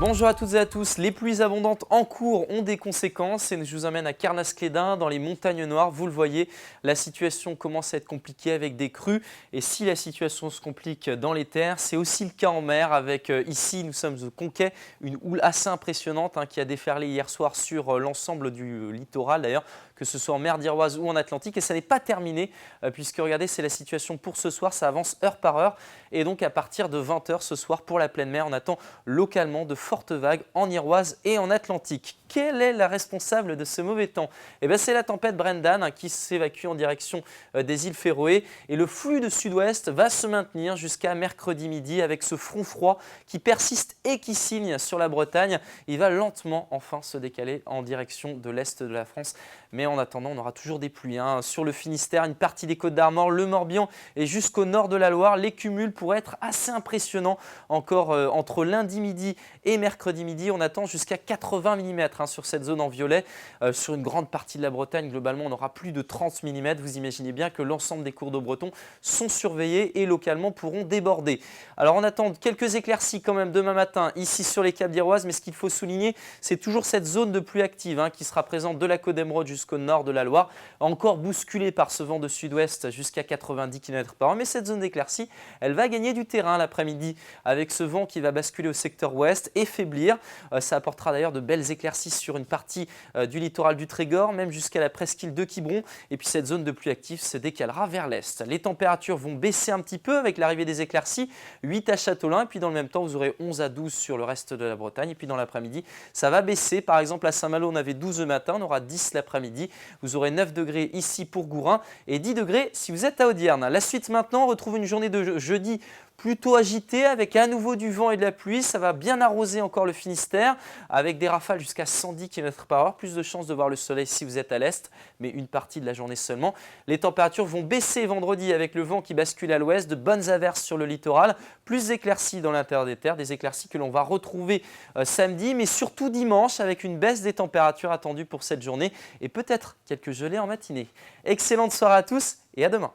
Bonjour à toutes et à tous, les pluies abondantes en cours ont des conséquences et je vous emmène à Carnasclédin dans les montagnes noires. Vous le voyez, la situation commence à être compliquée avec des crues et si la situation se complique dans les terres, c'est aussi le cas en mer avec ici nous sommes au Conquet, une houle assez impressionnante qui a déferlé hier soir sur l'ensemble du littoral d'ailleurs, que ce soit en mer d'Iroise ou en Atlantique et ça n'est pas terminé puisque regardez c'est la situation pour ce soir, ça avance heure par heure et donc à partir de 20 h ce soir pour la pleine mer on attend localement de fortes vagues en Iroise et en Atlantique. Quelle est la responsable de ce mauvais temps? C'est la tempête Brendan qui s'évacue en direction des îles Féroé et le flux de sud-ouest va se maintenir jusqu'à mercredi midi avec ce front froid qui persiste et qui signe sur la Bretagne. Il va lentement enfin se décaler en direction de l'est de la France. Mais en attendant, on aura toujours des pluies. Sur le Finistère, une partie des Côtes d'Armor, le Morbihan et jusqu'au nord de la Loire, les cumuls pourraient être assez impressionnants encore entre lundi midi et mercredi midi. On attend jusqu'à 80 mm sur cette zone en violet. Sur une grande partie de la Bretagne, globalement, on aura plus de 30 mm. Vous imaginez bien que l'ensemble des cours d'eau bretons sont surveillés et localement pourront déborder. Alors on attend quelques éclaircies quand même demain matin ici sur les Caps d'Iroise, mais ce qu'il faut souligner, c'est toujours cette zone de pluie active qui sera présente de la Côte d'Emeraude jusqu'au nord de la Loire, encore bousculée par ce vent de sud-ouest jusqu'à 90 km/h. Mais cette zone d'éclaircie, elle va gagner du terrain l'après-midi avec ce vent qui va basculer au secteur ouest et faiblir. Ça apportera d'ailleurs de belles éclaircies sur une partie du littoral du Trégor, même jusqu'à la presqu'île de Quiberon. Et puis cette zone de pluie active se décalera vers l'est. Les températures vont baisser un petit peu avec l'arrivée des éclaircies, 8 à Châteaulin. Et puis dans le même temps, vous aurez 11 à 12 sur le reste de la Bretagne. Et puis dans l'après-midi, ça va baisser. Par exemple, à Saint-Malo, on avait 12 le matin, on aura 10 l'après-midi. Vous aurez 9 degrés ici pour Gourin et 10 degrés si vous êtes à Audierne. La suite maintenant, on retrouve une journée de jeudi plutôt agité avec à nouveau du vent et de la pluie. Ça va bien arroser encore le Finistère avec des rafales jusqu'à 110 km/h. Plus de chances de voir le soleil si vous êtes à l'est, mais une partie de la journée seulement. Les températures vont baisser vendredi avec le vent qui bascule à l'ouest, de bonnes averses sur le littoral, plus d'éclaircies dans l'intérieur des terres, des éclaircies que l'on va retrouver samedi, mais surtout dimanche avec une baisse des températures attendues pour cette journée et peut-être quelques gelées en matinée. Excellente soirée à tous et à demain.